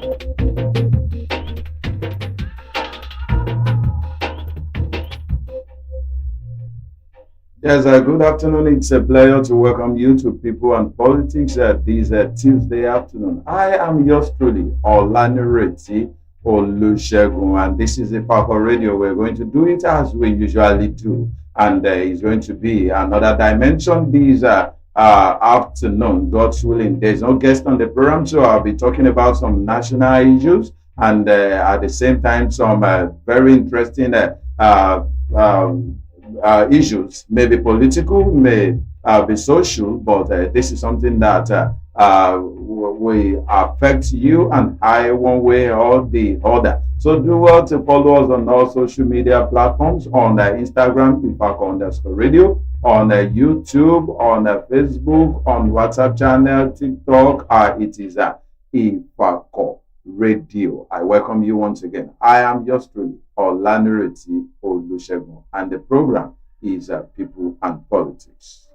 Yes, good afternoon. It's a pleasure to welcome you to People and Politics this Tuesday afternoon. I am yours truly, Olanireti Olusegun, and this is Ifako Radio. We're going to do it as we usually do, and it's going to be another dimension this afternoon, God's willing. There's no guest on the program, so I'll be talking about some national issues and at the same time some very interesting um, issues, maybe political, may be social, but this is something that will affect you and I one way or the other. So do well to follow us on all social media platforms on Instagram, Ifako_radio, on YouTube, on Facebook, on WhatsApp channel, TikTok. It is Ifako Radio. I welcome you once again. I am yours truly, Olanireti Olusegun, and the program is People and Politics.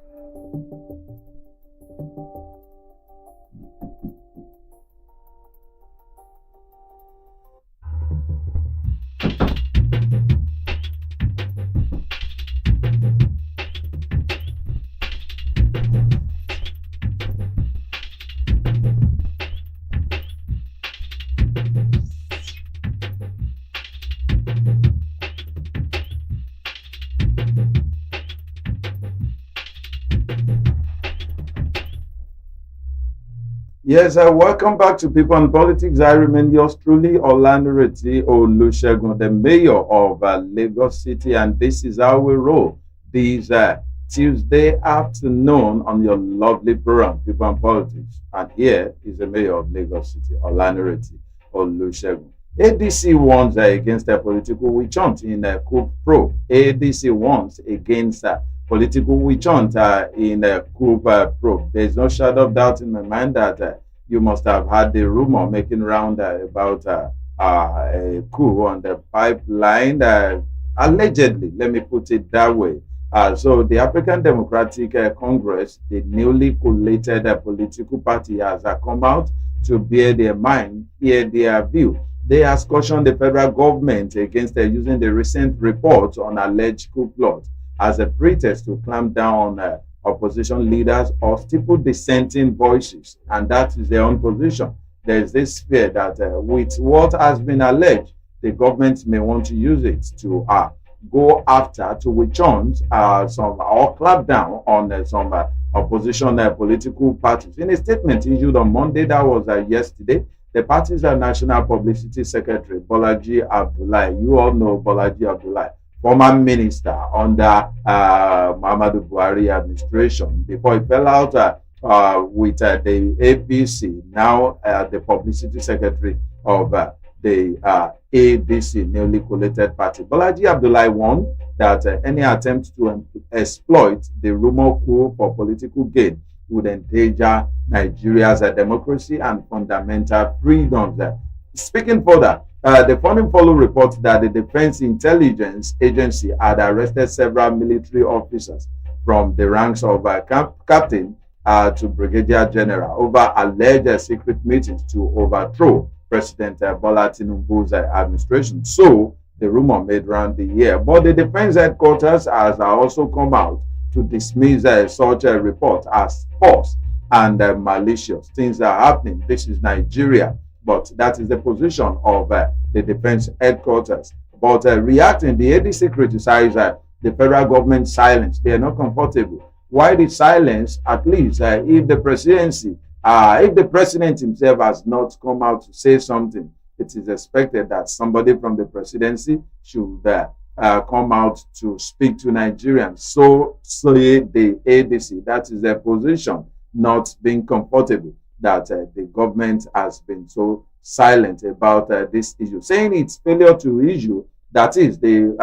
Yes, welcome back to People and Politics. I remain yours truly, Olanireti Olusegun, the mayor of Lagos City, and this is how we roll this Tuesday afternoon on your lovely program, People and Politics. And here is the mayor of Lagos City, Olanireti Olusegun. ADC warns against a political witch hunt in Coup Pro. ADC warns against political witch hunt in Coup Pro. There is no shadow of doubt in my mind that you must have had the rumor making round about a coup on the pipeline. Allegedly, let me put it that way. So the African Democratic Congress, the newly collated political party, has come out to bear their mind, hear their view. They have cautioned the federal government against using the recent reports on alleged coup plot as a pretext to clamp down on opposition leaders or stifle dissenting voices. And that is their own position. There is this fear that with what has been alleged, the government may want to use it to go after, to witch hunt some or clamp down on some opposition political parties. In a statement issued on Monday, that was yesterday, the party's National Publicity Secretary, Bolaji Abdullahi, you all know Bolaji Abdullahi, former minister under Muhammadu Buhari administration, before he fell out with the APC, now the publicity secretary of the ADC, newly collated party. Bolaji Abdullahi warned that any attempt to exploit the rumor coup for political gain would endanger Nigeria's democracy and fundamental freedoms. Speaking further, the Foreign Follow reports that the Defense Intelligence Agency had arrested several military officers from the ranks of captain to brigadier general over alleged secret meetings to overthrow President Bola Tinubu's administration. So the rumor made round the year. But the defense headquarters has also come out to dismiss such a report as false and malicious. Things are happening. This is Nigeria. But that is the position of the defense headquarters. But reacting, the ADC criticized the federal government's silence. They are not comfortable. Why the silence? At least if the presidency, if the president himself has not come out to say something, it is expected that somebody from the presidency should come out to speak to Nigerians. So say the ADC, that is their position, not being comfortable that the government has been so silent about this issue, saying it's failure to issue, that is the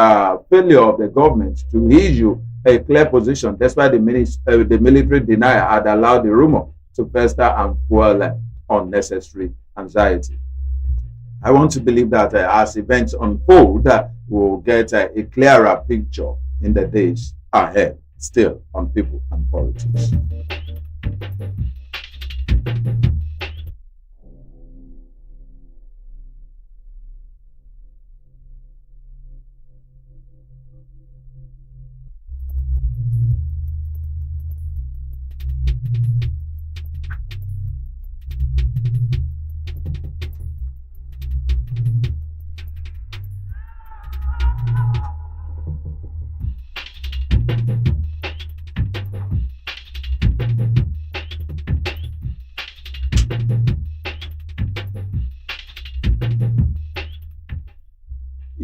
failure of the government to issue a clear position. That's why the military denier had allowed the rumor to fester and fuel unnecessary anxiety. I want to believe that as events unfold, we'll get a clearer picture in the days ahead, still on People and Politics.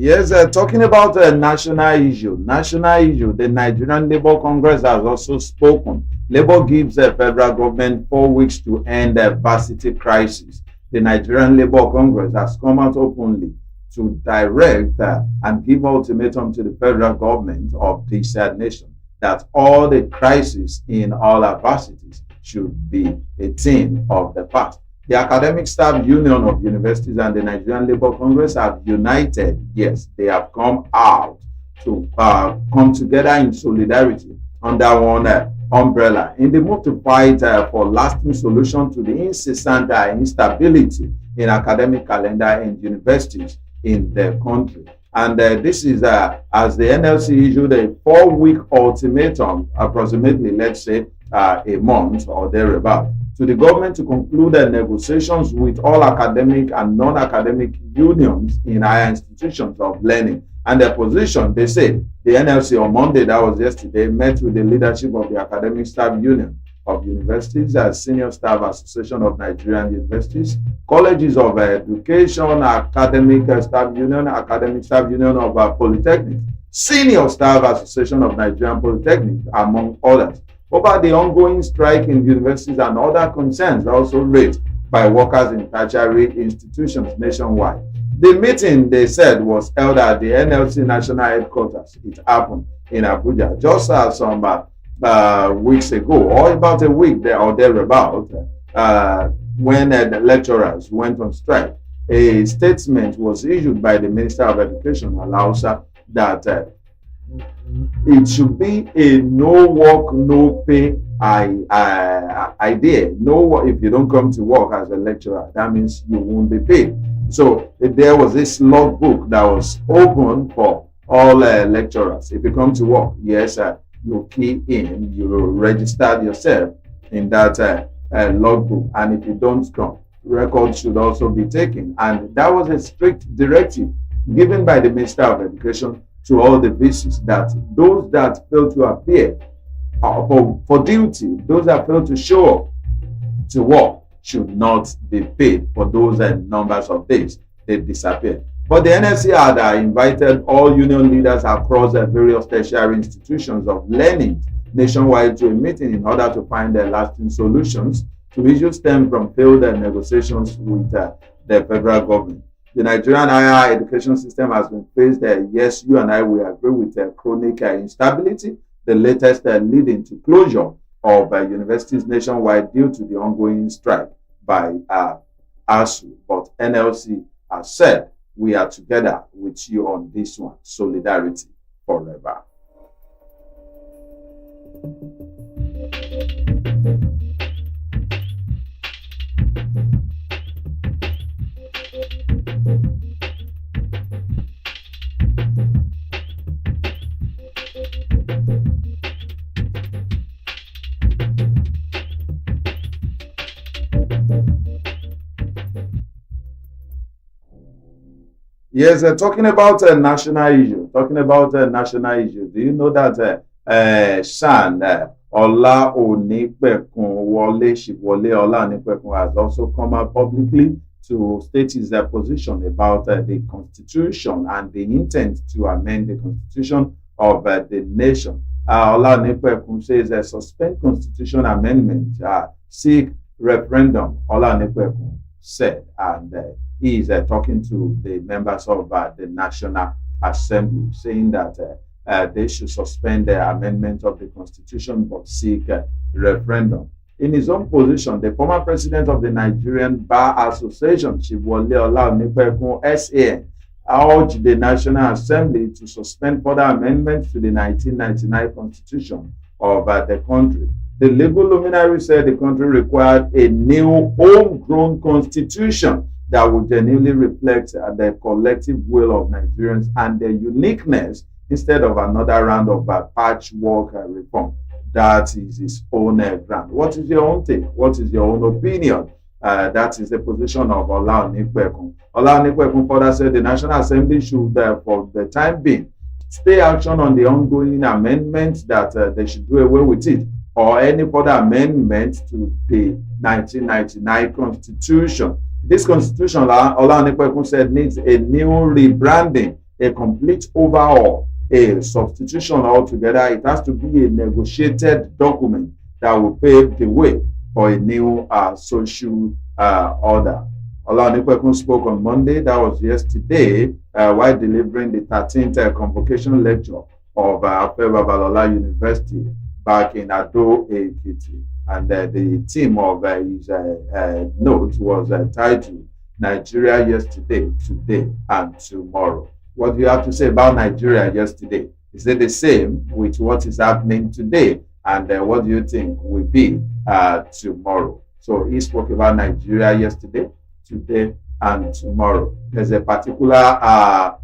Yes, talking about a national issue, the Nigerian Labour Congress has also spoken. Labour gives the federal government 4 weeks to end the varsity crisis. The Nigerian Labour Congress has come out openly to direct and give ultimatum to the federal government of this nation that all the crises in all our varsities should be a thing of the past. The Academic Staff Union of Universities and the Nigerian Labour Congress have united. Yes, they have come out to come together in solidarity under one umbrella in the move to fight for lasting solution to the incessant instability in academic calendar in universities in the country. And this is as the NLC issued a 4 week ultimatum, approximately, let's say, a month or thereabout, to the government to conclude negotiations with all academic and non-academic unions in higher institutions of learning. And their position, they say, the NLC on Monday, that was yesterday, met with the leadership of the Academic Staff Union of Universities, Senior Staff Association of Nigerian Universities, Colleges of Education, Academic Staff Union of Polytechnics, Senior Staff Association of Nigerian Polytechnics, among others, over the ongoing strike in universities and other concerns also raised by workers in tertiary institutions nationwide. The meeting, they said, was held at the NLC national headquarters. It happened in Abuja just some weeks ago, or about a week there or thereabout, when the lecturers went on strike. A statement was issued by the Minister of Education, Alausa, that it should be a no work, no pay idea. No, if you don't come to work as a lecturer, that means you won't be paid. So there was this logbook that was open for all lecturers. If you come to work, yes, you key in, you register yourself in that logbook, and if you don't come, records should also be taken. And that was a strict directive given by the Minister of Education to all the VCs, that those that fail to appear for duty, those that fail to show up to work, should not be paid for those numbers of days they disappeared. But the NLC had invited all union leaders across various tertiary institutions of learning nationwide to a meeting in order to find lasting solutions to issues stem from failed negotiations with the federal government. The Nigerian higher education system has been faced, yes, you and I will agree, with chronic instability, the latest leading to closure of universities nationwide due to the ongoing strike by ASU. But NLC has said, we are together with you on this one. Solidarity forever. Yes, talking about a national issue. Do you know that San Ola Onipekun Wole Shibwole Ola Onipekun has also come out publicly to state his position about the constitution and the intent to amend the constitution of the nation. Ola Onipekun says suspend constitution amendment, seek referendum, Ola Onipekun said, and he is talking to the members of the National Assembly, saying that they should suspend the amendment of the Constitution but seek a referendum. In his own position, the former president of the Nigerian Bar Association, Shibwole Ola Onipekun SAN, urged the National Assembly to suspend further amendments to the 1999 Constitution of the country. The legal luminary said the country required a new homegrown constitution that would genuinely reflect the collective will of Nigerians and their uniqueness, instead of another round of patchwork reform. That is his own ground. What is your own take? What is your own opinion? That is the position of Ola Onipekun. Ola Onipekun further said the National Assembly should, for the time being, stay action on the ongoing amendments, that they should do away with it, or any further amendment to the 1999 Constitution. This constitution, Ola Onipekun said, needs a new rebranding, a complete overhaul, a substitution altogether. It has to be a negotiated document that will pave the way for a new social order. Olanikwekun spoke on Monday, that was yesterday, while delivering the 13th convocation lecture of Afe Babalola University back in Ado Ekiti. And the theme of his note was titled Nigeria Yesterday, Today, and Tomorrow. What do you have to say about Nigeria yesterday? Is it the same with what is happening today? And what do you think will be tomorrow? So he spoke about Nigeria yesterday, today, and tomorrow. There's a particular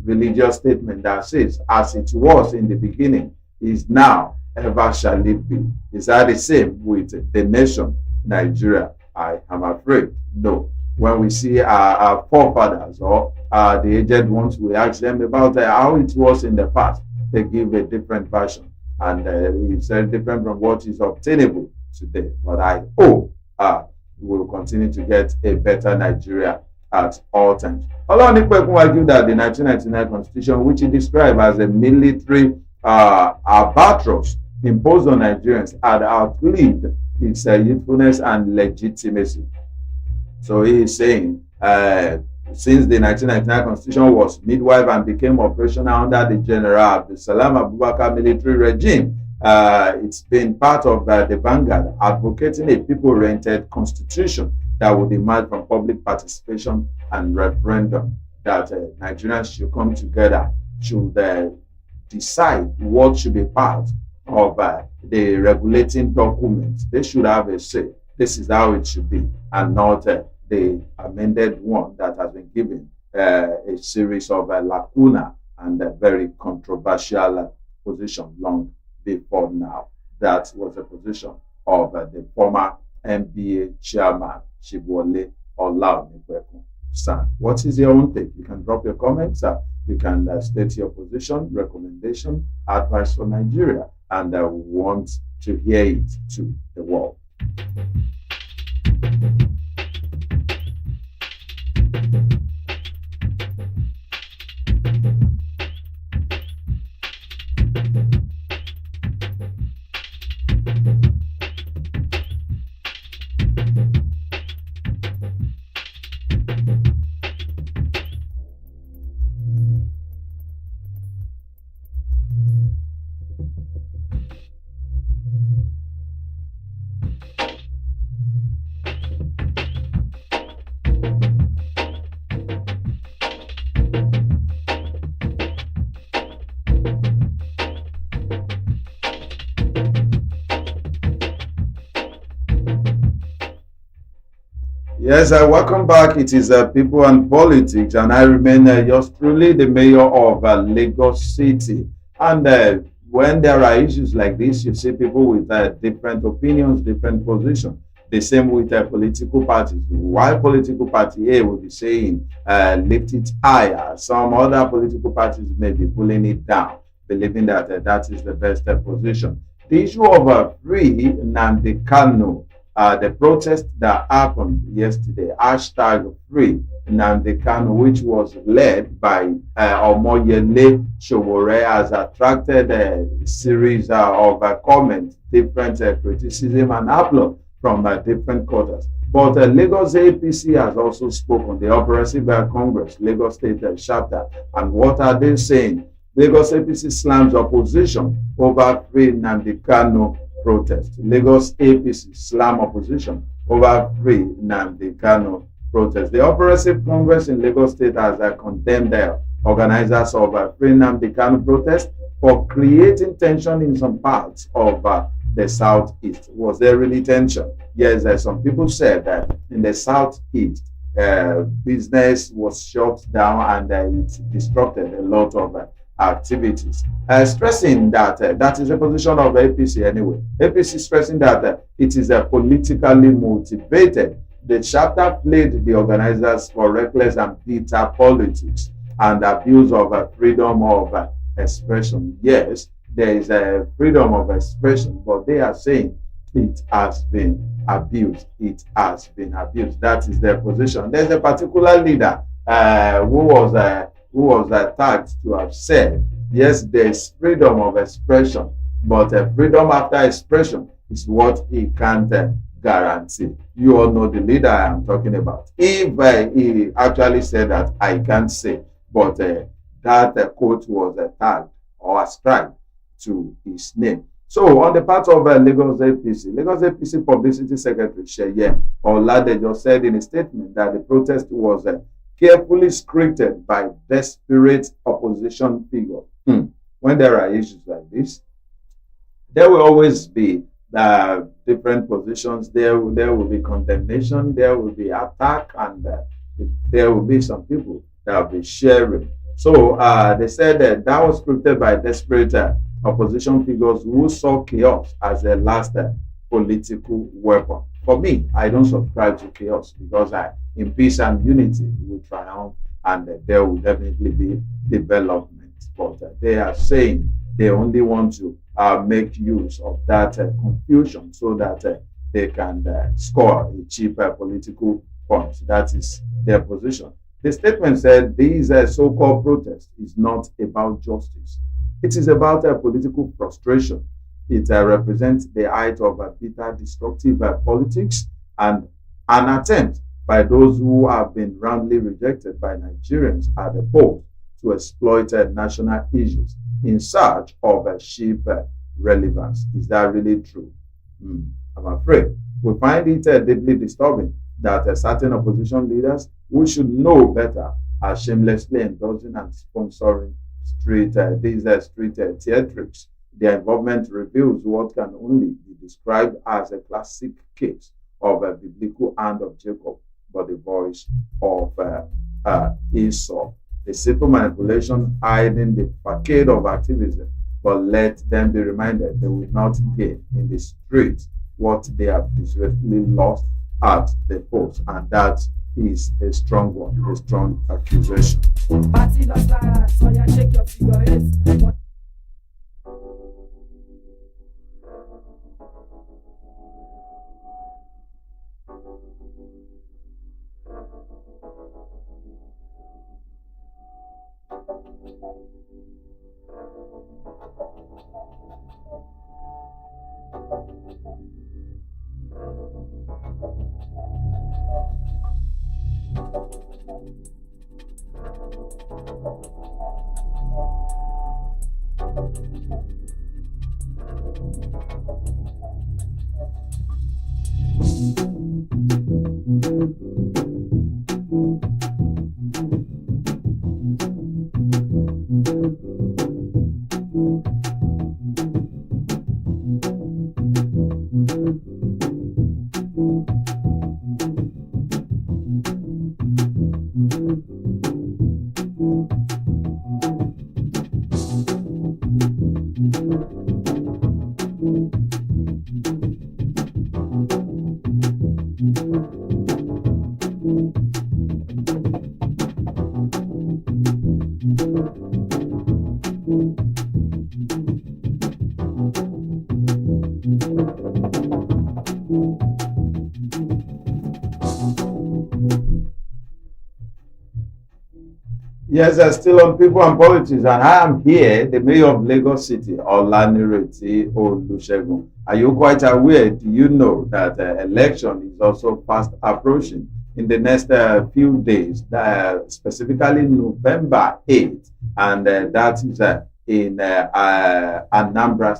religious statement that says, as it was in the beginning, is now, ever shall it be. Is that the same with the nation Nigeria? I am afraid no. When we see our forefathers or the aged ones, we ask them about how it was in the past. They give a different version, and it's different from what is obtainable today. But I hope we will continue to get a better Nigeria at all times. Olanikwekun argued that the 1999 Constitution, which he described as a military albatross imposed on Nigerians, had outlived its youthfulness and legitimacy. So he is saying, since the 1999 Constitution was midwife and became operational under the General Abdulsalam Abubakar military regime, it's been part of the vanguard advocating a people-oriented constitution that would emerge from public participation and referendum, that Nigerians should come together, should decide what should be part of the regulating document. They should have a say. This is how it should be, and not the amended one that has been given a series of lacuna and a very controversial position long before now. That was the position of the former NBA chairman, Shibwole Olaonikwekun. What is your own take? You can drop your comments. You can state your position, recommendation, advice for Nigeria, and we want to hear it to the world. Yes, welcome back. It is People and Politics, and I remain yours truly, the mayor of Lagos City. And when there are issues like this, you see people with different opinions, different positions. The same with political parties. While political party A will be saying lift it higher, some other political parties may be pulling it down, believing that that is the best position. The issue of free Nnamdi Kanu, the protest that happened yesterday, hashtag free Nnamdi Kanu, which was led by Omoyele Sowore, has attracted a series of comments, different criticism and applause from different quarters. But Lagos APC has also spoken, the Oppressive Congress, Lagos State chapter. And what are they saying? Lagos APC slams opposition over free Nnamdi Kanu protest. Lagos APC slam opposition over free Nnamdi Kanu protest. The Oppressive Congress in Lagos State has condemned the organizers of free Nnamdi Kanu protest for creating tension in some parts of the southeast. Was there really tension? Yes, some people said that in the southeast, business was shut down and it disrupted a lot of activities. Stressing that that is a position of APC anyway. APC stressing that it is politically motivated. The chapter played the organizers for reckless and bitter politics and abuse of freedom of expression. Yes, there is a freedom of expression, but they are saying it has been abused. It has been abused. That is their position. There's a particular leader who was who was tagged to have said, yes, there is freedom of expression, but freedom after expression is what he can't guarantee. You all know the leader I am talking about. If he actually said that, I can't say, but that quote was tagged or ascribed to his name. So, on the part of Lagos APC Publicity Secretary Sheye Oladejo said in a statement that the protest was carefully scripted by desperate opposition figures. When there are issues like this, there will always be different positions. There will be condemnation, there will be attack, and there will be some people that will be sharing. So they said that was scripted by desperate opposition figures who saw chaos as a last political weapon. For me, I don't subscribe to chaos, because in peace and unity we triumph, and there will definitely be development. But they are saying they only want to make use of that confusion so that they can score a cheap political point. That is their position. The statement said these so-called protests is not about justice. It is about political frustration. It represents the height of bitter, destructive politics and an attempt by those who have been roundly rejected by Nigerians at the polls to exploit national issues in search of cheap relevance. Is that really true? I'm afraid. We find it deeply disturbing that certain opposition leaders who should know better are shamelessly endorsing and sponsoring street theatrics. Their involvement reveals what can only be described as a classic case of a biblical hand of Jacob, but the voice of Esau. A simple manipulation hiding the facade of activism, but let them be reminded they will not gain in the street what they have disgracefully lost at the polls, and that is a strong one, a strong accusation. Yes, still on People and Politics, and I am here, the Mayor of Lagos City, Olanireti Olusegun. Are you quite aware? Do you know that election is also fast approaching in the next few days, specifically November 8th, and that is in Anambra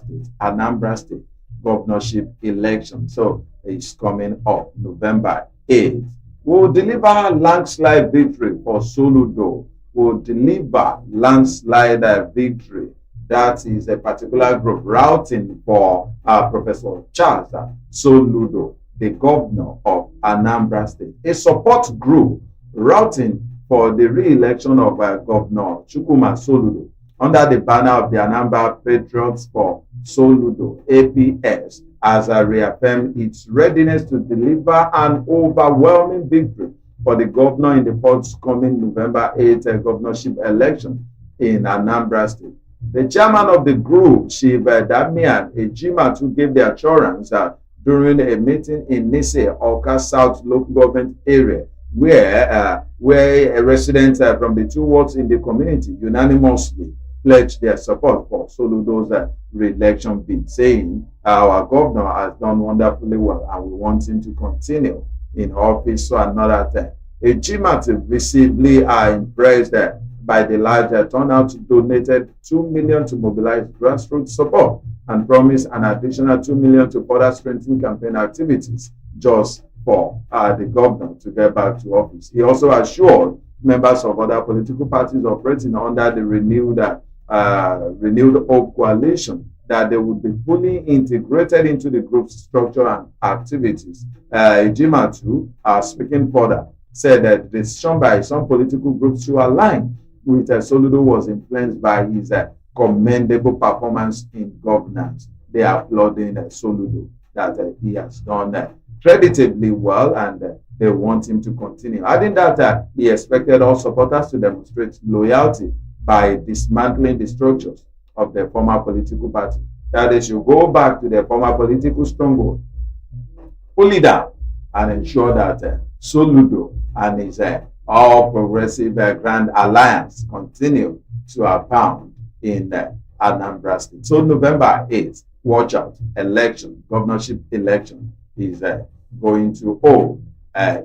State governorship election. So it's coming up November 8th. We'll deliver landslide victory for Soludo. Will deliver landslide victory. That is a particular group routing for Professor Charles Soludo, the governor of Anambra State. A support group routing for the re-election of Governor Chukwuma Soludo under the banner of the Anambra Patriots for Soludo, APS, has reaffirmed its readiness to deliver an overwhelming victory for the governor in the forthcoming November 8th governorship election in Anambra State. The chairman of the group, Chief Damian Ejimatu, gave the assurance during a meeting in Nise, Awka South local government area, where where a resident from the two wards in the community unanimously pledged their support for Soludo's re-election bid, saying our governor has done wonderfully well and we want him to continue in office for another term. Ejimat visibly are impressed by the large turnout, donated 2 million to mobilize grassroots support and promised an additional 2 million to further strengthen campaign activities just for the governor to get back to office. He also assured members of other political parties operating under the renewed Hope Coalition that they would be fully integrated into the group's structure and activities. Ejimatu, speaking further, said that the decision by some political groups to align with Soludo was influenced by his commendable performance in governance. They are applauding Soludo that he has done creditably well, and they want him to continue. Adding that he expected all supporters to demonstrate loyalty by dismantling the structures of the former political party, that they should go back to their former political stronghold, pull it down, and ensure that Soludo and his All Progressive Grand Alliance continue to abound in Anambra State. So November 8th, watch out, election, governorship election is going to hold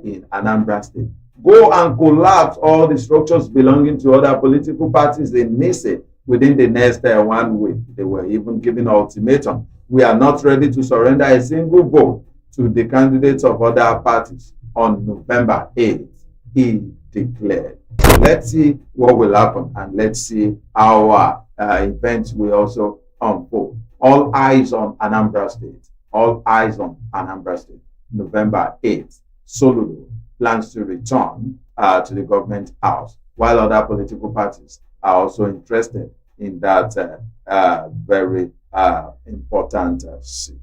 in Anambra State. Go and collapse all the structures belonging to other political parties in Nise within the next 1 week. They were even given an ultimatum. We are not ready to surrender a single vote to the candidates of other parties on November 8th, he declared. So let's see what will happen, and let's see how events will also unfold. All eyes on Anambra State. All eyes on Anambra State. November 8th, Soludo plans to return to the government house, while other political parties are also interested in that very important seat.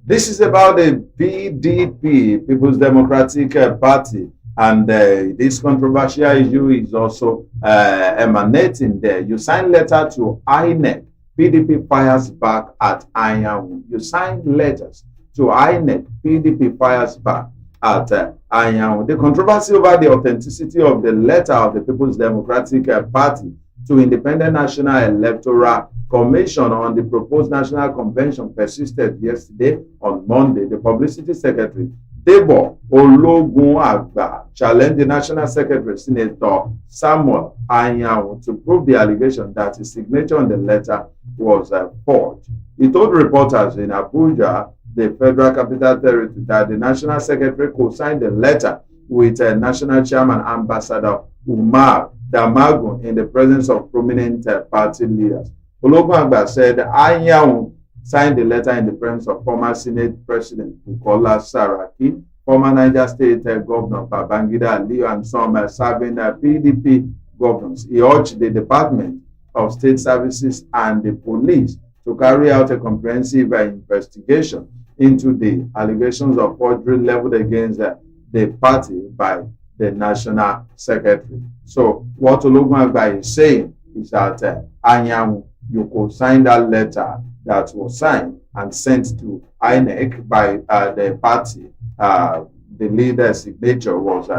This is about the PDP, People's Democratic Party, and this controversial issue is also emanating there. You sign letter to INEC, PDP fires back at Anyanwu. You sign letters to INEC, PDP fires back at Anyanwu. The controversy over the authenticity of the letter of the People's Democratic Party to Independent National Electoral Commission on the proposed National Convention persisted yesterday. On Monday, the Publicity Secretary, Debo Ologunagba, challenged the National Secretary, Senator Samuel Anyanwu, to prove the allegation that his signature on the letter was forged. He told reporters in Abuja, the Federal Capital Territory, that the National Secretary co-signed the letter with National Chairman Ambassador Umar Damagun in the presence of prominent party leaders. Ologunagba said Anyanwu signed the letter in the presence of former Senate President Bukola Saraki, former Niger State Governor Babangida Aliyu, and some serving PDP governors. He urged the Department of State Services and the police to carry out a comprehensive investigation into the allegations of forgery leveled against the party by the National Secretary. So what Ologunagba is saying is that Anyanwu, you could sign that letter that was signed and sent to INEC by the party. The leader's signature was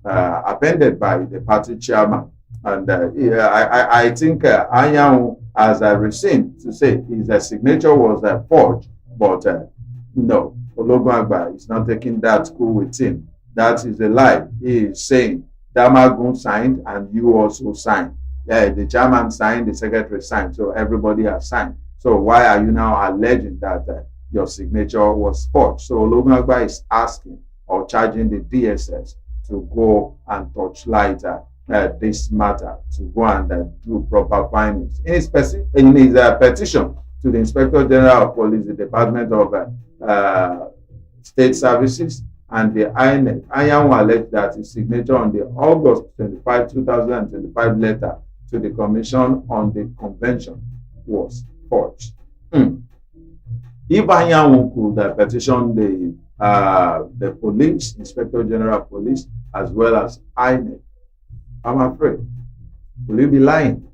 appended by the party chairman. And I think Anyanwu has a reason to say his signature was forged, but no, Ologunagba is not taking that cool with him. That is a lie. He is saying Damagun signed and you also signed. Yeah, the chairman signed, the secretary signed, so everybody has signed. So why are you now alleging that your signature was forged? So Ologunagba is asking or charging the DSS to go and touchlight this matter, to go and do proper findings. In his petition to the Inspector General of Police, the Department of State Services, and the INEC, Anyanwu alleged that his signature on the August 25, 2025 letter to the Commission on the Convention was forged. If Anyanwu could petition the police, Inspector General of Police, as well as INEC, I'm afraid. Will you be lying?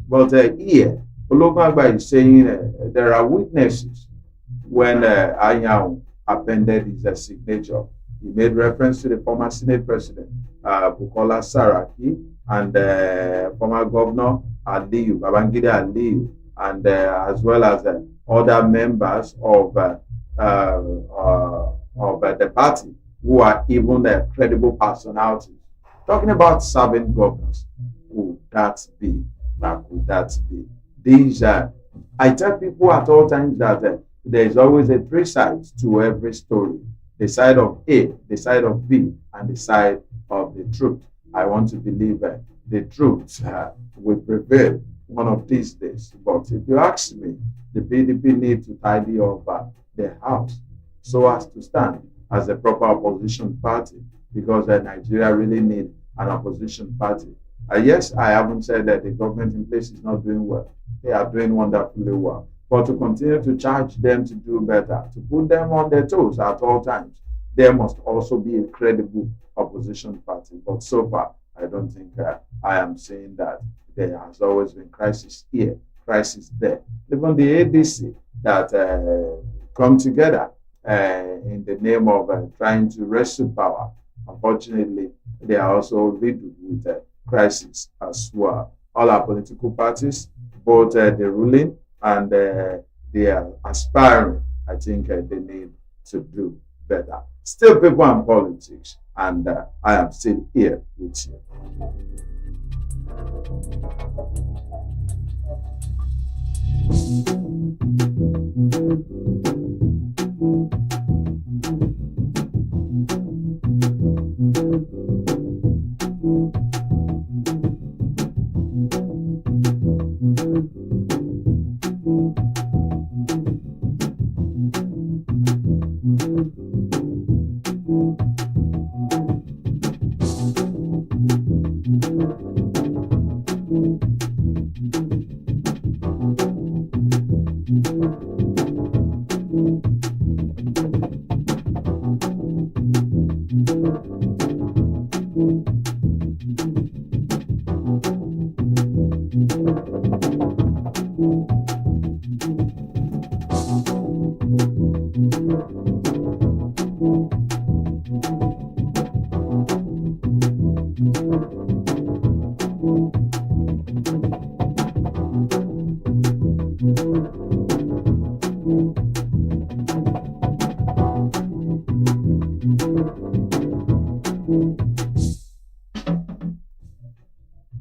But here, Olokagba is saying there are witnesses when Anyanwu appended his signature. He made reference to the former Senate President, Bukola Saraki, and former Governor Aliyu, Babangida Aliyu, and as well as other members of the party who are even credible personalities. Talking about serving governors, could that be? Could that be? These I tell people at all times that there is always a three sides to every story: the side of A, the side of B, and the side of the truth. I want to believe the truth will prevail one of these days. But if you ask me, the PDP need to tidy up their house so as to stand as a proper opposition party, because Nigeria really needs an opposition party. Yes, I haven't said that the government in place is not doing well. They are doing wonderfully well. But to continue to charge them to do better, to put them on their toes at all times, there must also be a credible opposition party. But so far, I don't think I am saying that. There has always been crisis here, crisis there. Even the ADC that come together in the name of trying to wrestle power, unfortunately, they are also riddled with crisis as well. All our political parties, both the ruling and the aspiring, I think they need to do better. Still people and politics, and I am still here with you.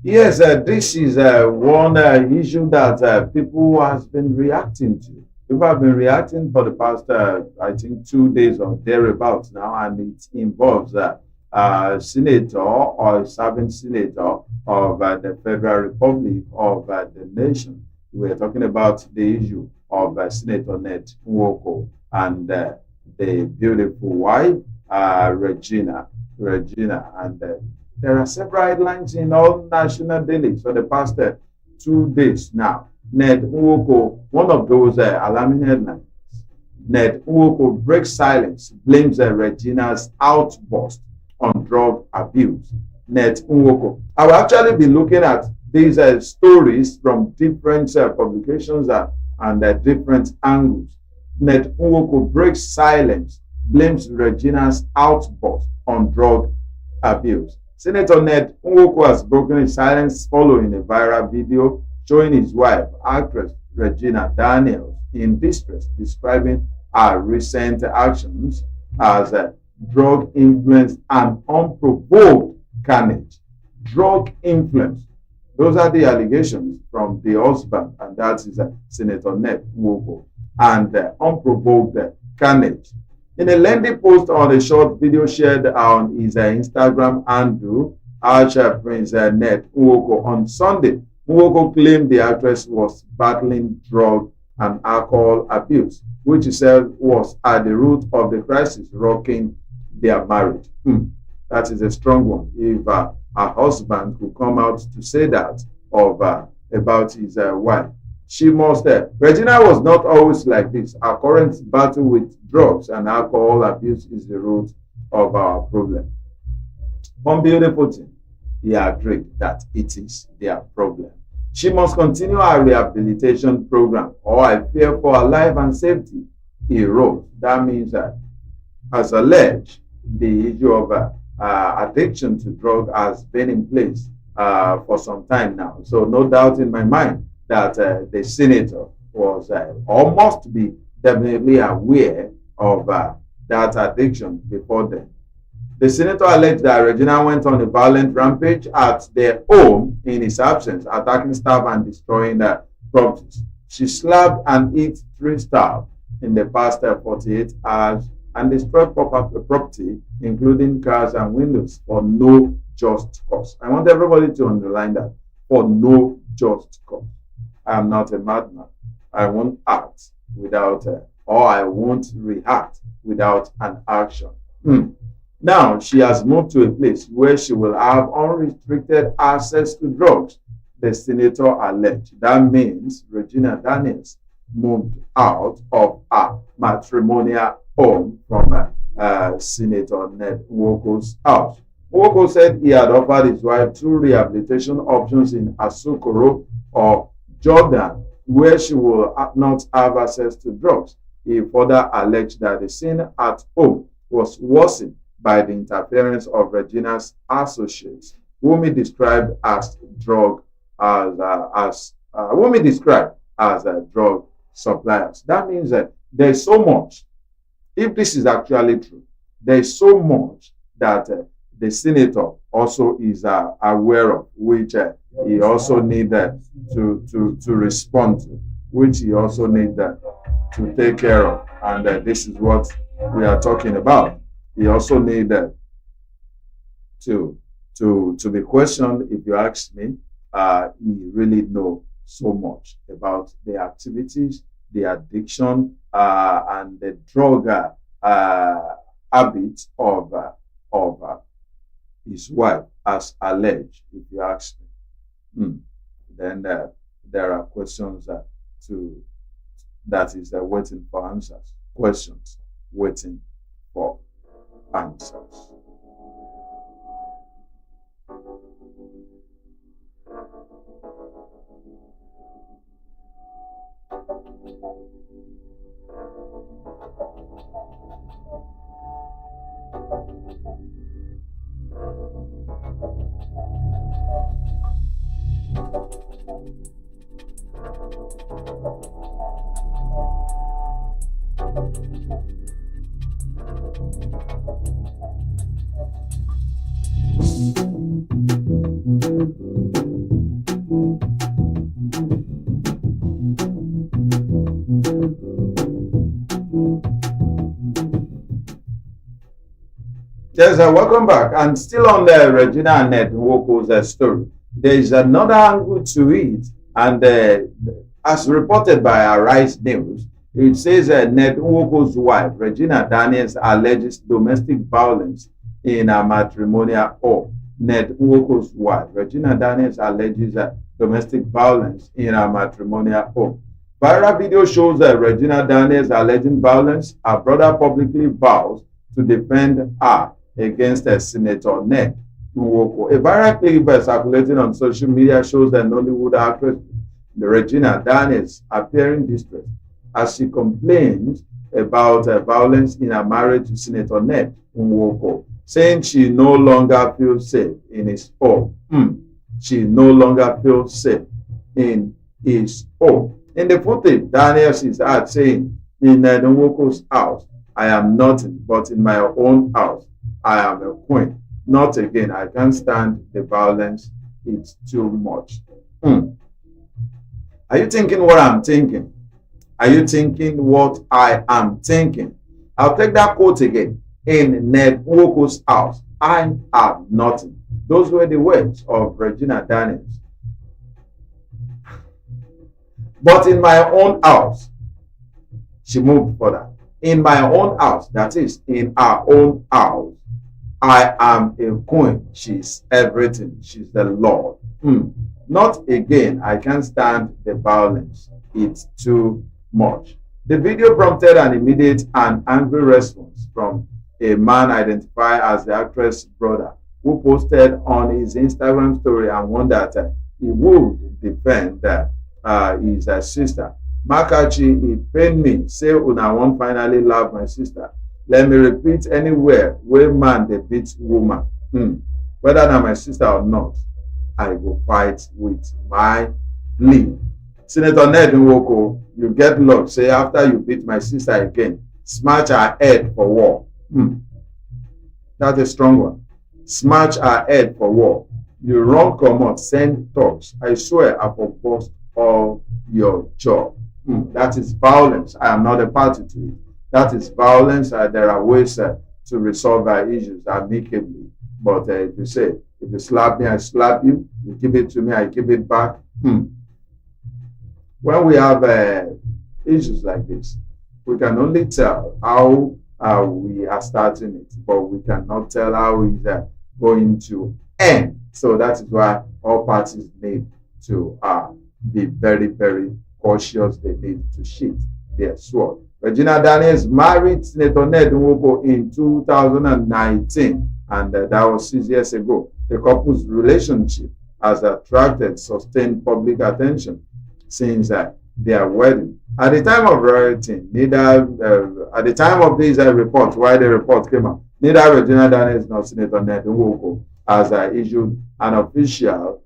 Yes, this is one issue that people has been reacting to. People have been reacting for the past, I think, 2 days or thereabouts now, and it involves a senator or a serving senator of the Federal Republic of the nation. We're talking about the issue of Senator Ned Nwoko and the beautiful wife, Regina, and there are several headlines in all national dailies for the past 2 days now. Ned Nwoko, one of those alarming headlines. Ned Nwoko breaks silence, blames Regina's outburst on drug abuse. Ned Nwoko. I will actually be looking at these stories from different publications and different angles. Ned Nwoko breaks silence, blames Regina's outburst on drug abuse. Senator Ned Nwoko has broken his silence following a viral video showing his wife, actress Regina Daniels, in distress, describing her recent actions as drug influence and unprovoked carnage. Drug influence. Those are the allegations from the husband, and that is Senator Ned Nwoko, and unprovoked carnage. In a lengthy post on a short video shared on his Instagram handle, Prince Ned Nwoko on Sunday, Nwoko claimed the actress was battling drug and alcohol abuse, which he said was at the root of the crisis rocking their marriage. That is a strong one. If her husband could come out to say that of about his wife, She must. Regina was not always like this. Our current battle with drugs and alcohol abuse is the root of our problem. One beautiful thing, he agreed that it is their problem. She must continue her rehabilitation program, or I fear for her life and safety, he wrote. That means that, as alleged, the issue of addiction to drug has been in place for some time now. So no doubt in my mind that the senator was or must be definitely aware of that addiction before then. The senator alleged that Regina went on a violent rampage at their home in his absence, attacking staff and destroying properties. She slapped and hit 3 staff in the past 48 hours and destroyed property, including cars and windows, for no just cause. I want everybody to underline that, for no just cause. I am not a madman. I won't act without, or I won't react without an action. Now, she has moved to a place where she will have unrestricted access to drugs, the senator alleged. That means Regina Daniels moved out of her matrimonial home from Senator Ned Nwoko's house. Nwoko said he had offered his wife 2 rehabilitation options in Asokoro or Jordan, where she will not have access to drugs. He further alleged that the scene at home was worsened by the interference of Regina's associates, whom he described as drug suppliers. That means that there's so much. If this is actually true, there's so much that the senator also is aware of, which he also need to respond to, which he also need to take care of. And this is what we are talking about. He also need to be questioned. If you ask me, he really know so much about the activities, the addiction, and the drug habits of his wife, as alleged. If you ask me, then there are questions that is waiting for answers. Questions waiting for answers. Yes, welcome back. And still on the Regina and Ned Nwoko's story, there is another angle to it. And as reported by Arise News, it says Ned Nwoko's wife, Regina Daniels, alleges domestic violence in a matrimonial home. Ned Nwoko's wife, Regina Daniels, alleges domestic violence in a matrimonial home. Viral video shows Regina Daniels alleging violence. Her brother publicly vows to defend her against Senator Ned Nwoko. A viral clip circulating on social media shows the Nollywood actress Regina Daniels appearing distressed as she complains about violence in her marriage to Senator Ned Nwoko, saying she no longer feels safe in his home. She no longer feels safe in his home. In the footage, Daniels is heard saying, in Ned Nwoko's house, I am nothing, but in my own house, I am a queen. Not again. I can't stand the violence. It's too much. Are you thinking what I'm thinking? Are you thinking what I am thinking? I'll take that quote again. In Ned Nwoko's house, I am nothing. Those were the words of Regina Daniels. But in my own house, she moved further. In my own house, that is, in our own house, I am a queen. She's everything. She's the Lord. Not again. I can't stand the violence. It's too much. The video prompted an immediate and angry response from a man identified as the actress' brother, who posted on his Instagram story and warned that he would defend his sister. Makachi, it pained me, say una wan finally love my sister. Let me repeat, anywhere where man dey beat woman, whether na my sister or not, I go fight with my plea. Senator Ned Nwoko, you get luck, say after you beat my sister again, smash her head for war. That's a strong one. Smash her head for war. You run comot, send talks. I swear I will bust all your jaw. That is violence. I am not a party to it. That is violence. There are ways to resolve our issues amicably. But if you slap me, I slap you. You give it to me, I give it back. When we have issues like this, we can only tell how we are starting it, but we cannot tell how it's going to end. So that is why all parties need to be very, very cautious. They need to sheath their sword. Regina Daniels married Senator Ned Nwoko in 2019, and that was 6 years ago. The couple's relationship has attracted sustained public attention since their wedding. At the time of writing, at the time of these reports, why the report came out, neither Regina Daniels nor Senator Ned Nwoko has issued an official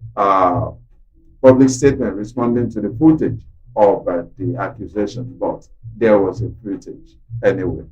public statement responding to the footage of the accusation, but there was a footage anyway.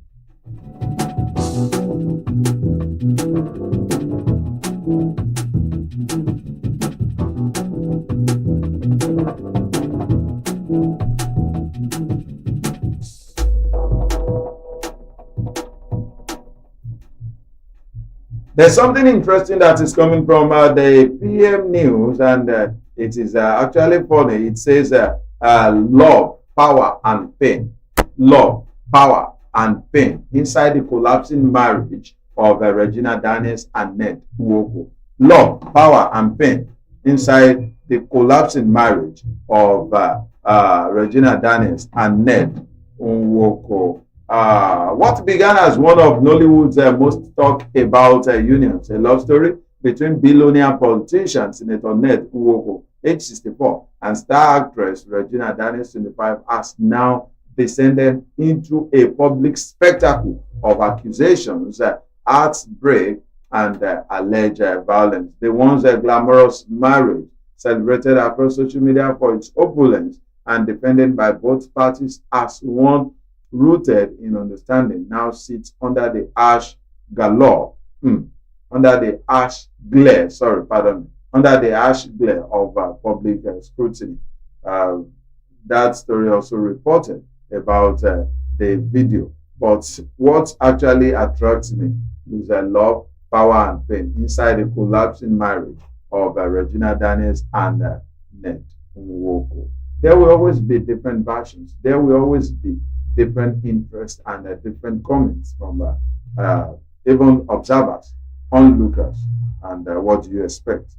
There's something interesting that is coming from the PM News, and it is actually funny. It says love, power, and pain. Love, power, and pain inside the collapsing marriage of Regina Daniels and Ned Nwoko. Love, power, and pain inside the collapsing marriage of Regina Daniels and Ned Nwoko. What began as one of Nollywood's most talked about unions, a love story between billionaire politician Senator Ned Nwoko, age 64, and star actress Regina Daniels, 25, has now descended into a public spectacle of accusations, heartbreak, and alleged violence. The once glamorous marriage, celebrated across social media for its opulence and defended by both parties as one rooted in understanding, now sits under the ash galore, under the ash glare, under the ash glare of public scrutiny. That story also reported about the video. But what actually attracts me is love, power, and pain inside the collapsing marriage of Regina Daniels and Ned Nwoko. There will always be different versions. There will always be different interests and different comments from even observers, onlookers, and what do you expect?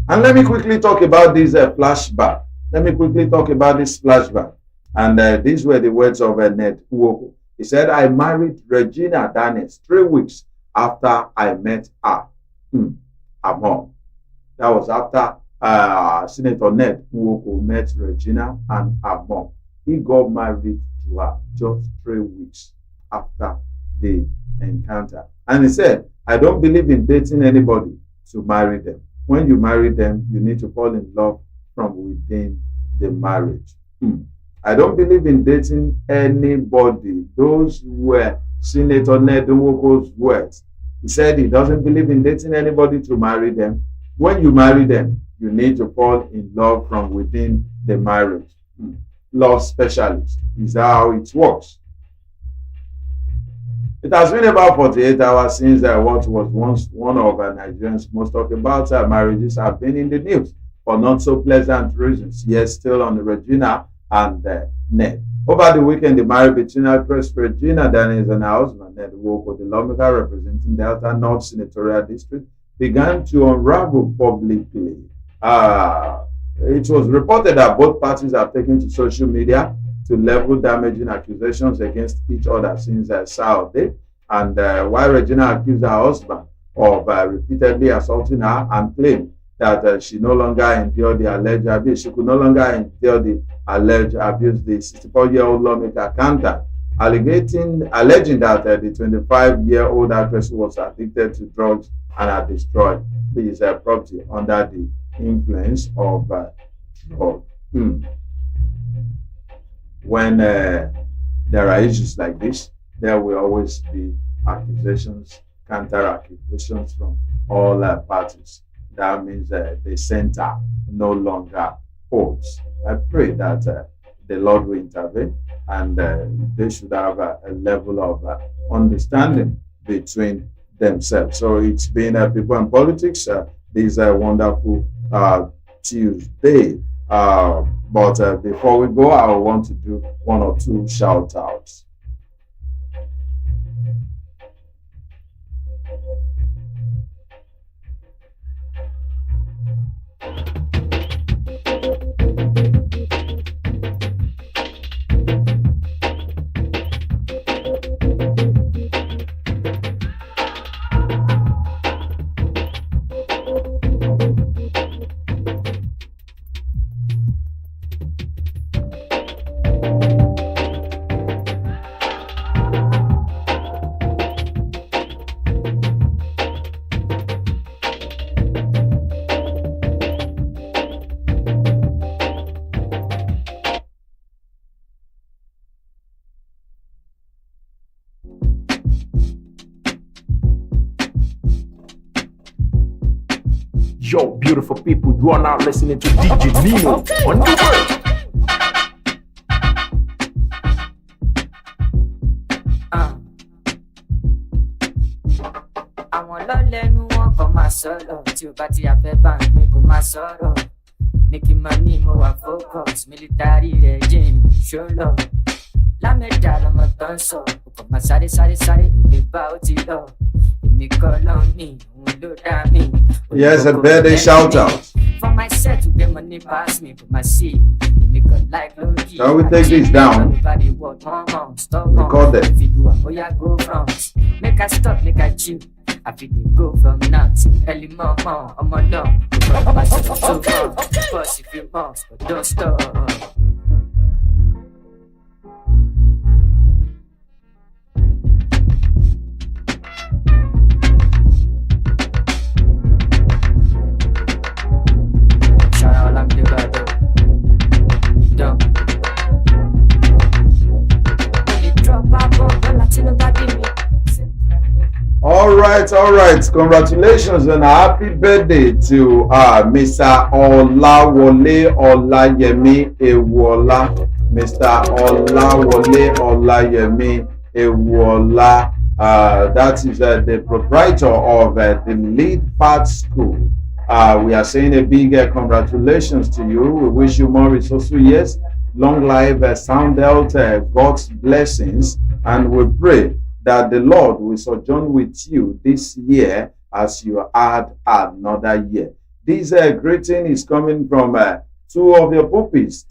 And let me quickly talk about this flashback. And these were the words of Ned Nwoko. He said, I married Regina Daniels 3 weeks after I met her. Her mom. That was after Senator Ned Nwoko met Regina and her mom. He got married to her just 3 weeks after the encounter. And he said, I don't believe in dating anybody to marry them. When you marry them, you need to fall in love from within the marriage. I don't believe in dating anybody. Those were Senator Ned Nwoko's words. He said he doesn't believe in dating anybody to marry them. When you marry them, you need to fall in love from within the marriage. Love specialist is how it works. It has been about 48 hours since what was once one of Nigerians' most talked about marriages have been in the news for not so pleasant reasons. Yes, still on Regina and Ned. Over the weekend, the marriage between actress Regina Daniels and her husband, Ned Woko, the lawmaker representing Delta North Senatorial District, began to unravel publicly. It was reported that both parties have taken to social media to level damaging accusations against each other since Saturday. And while Regina accused her husband of repeatedly assaulting her and claimed that she no longer endured the alleged abuse. She could no longer endure the alleged abuse. The 64-year-old lawmaker countered, alleging that the 25-year-old actress was addicted to drugs and had destroyed his property under the influence of drugs. When there are issues like this, there will always be accusations, counter accusations from all parties. That means the center no longer holds. I pray that the Lord will intervene and they should have a level of understanding between themselves. So it's been People and Politics. This is a wonderful Tuesday. But before we go, I want to do one or two shout outs. Yo, beautiful people, you are now listening to DJ Nino on the world. Àwọn lọ́lẹ́nu wọn kàn máa sọ̀rọ̀ tí o bá ti àfẹ́ bá ń pín kó máa sọ̀rọ̀. Ní kí n máa ní mo wà focus, military rẹ̀ jìn ṣólọ̀. Lámẹ́dà lọmọ tó ń sọ, kò kàn máa sáré ìgbé bá ó ti lọ. Èmi kọ́ ló ń ní, òun ló dá mi. Yes, a birthday shout out. For my set to get money pass me, put my seat. Shall we take this down? Record it. Make I stop, make I chill. I feel they go from now to early mama. I'm on no. Boss if you must, but don't stop. All right. Congratulations and happy birthday to Mr. Olawole Olayemi Ewuola. Mr. Olawole Olayemi Ewuola. That is the proprietor of the Lead Path School. We are saying a big congratulations to you. We wish you more resourceful years, long life, sound health, God's blessings, and we pray that the Lord will sojourn with you this year as you add another year. This greeting is coming from two of your puppies,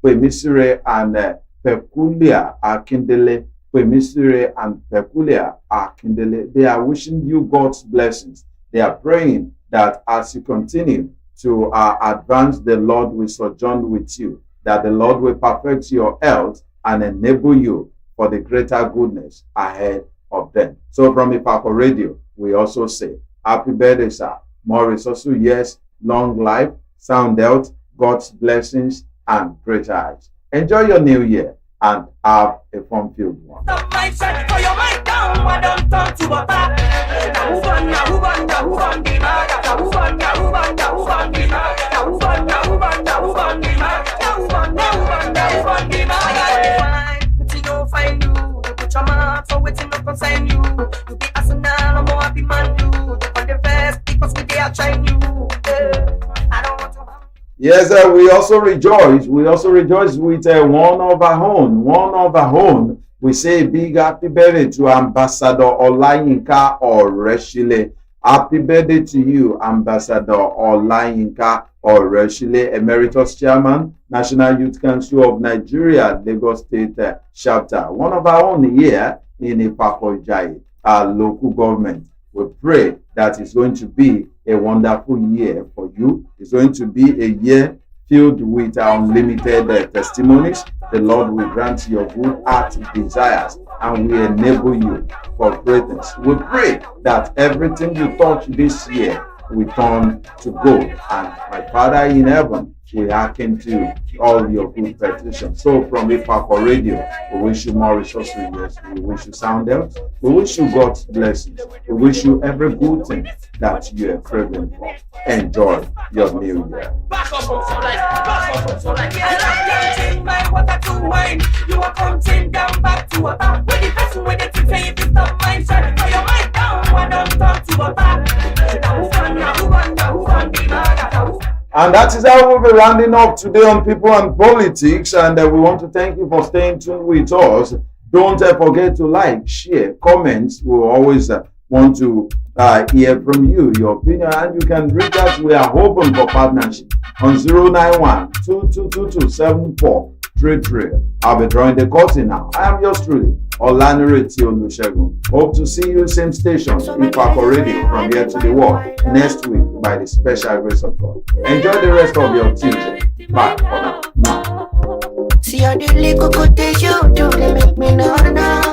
Pemisire and Peculiar Akindele. Pemisire and Peculiar Akindele. They are wishing you God's blessings. They are praying that as you continue to advance, the Lord will sojourn with you, that the Lord will perfect your health and enable you for the greater goodness ahead of them. So from Ifako Radio, we also say, happy birthday, sir. More resourceful years, long life, sound health, God's blessings, and greater heights. Enjoy your new year and have a fun-filled one. Find you, they put your mouth for waiting to concern you. You be arsenal, I'm more happy man you. They on the best because we they are trying you. I don't want to Yes, we also rejoice. We also rejoice with one of our own. One of our own. We say a big happy birthday to Ambassador Olayinka Oreshile. Happy birthday to you, Ambassador Olayinka Oreshile, Emeritus Chairman, National Youth Council of Nigeria, Lagos State Chapter. One of our own here in Ifako, our local government. We pray that it's going to be a wonderful year for you. It's going to be a year filled with unlimited testimonies. The Lord will grant your good heart desires and will enable you for greatness. We pray that everything you touch this year will turn to gold, and my Father in heaven will hearken to all your good petitions. So from Ifako Radio, we wish you more resources. We wish you sound health. We wish you God's blessings. We wish you every good thing that you are craving for. Enjoy your new year. Back up on so like, yeah, my water to wine. You are counting down back to water. With the person with the thing say if it's not mine, shut for your mind down. Why don't talk to water? And that is how we'll be rounding up today on People and Politics. And we want to thank you for staying tuned with us. Don't forget to like, share, comments. We always want to hear from you, your opinion. And you can reach us. We are open for partnership on 091-2222-7433. I'll be drawing the curtain now. I am yours truly, Olanireti Olusegun. Hope to see you same station, Ifako Radio, from here to the world next week by the special grace of God. Enjoy the rest of your Tuesday. Bye for now. See how the little good things you do, they make me know now.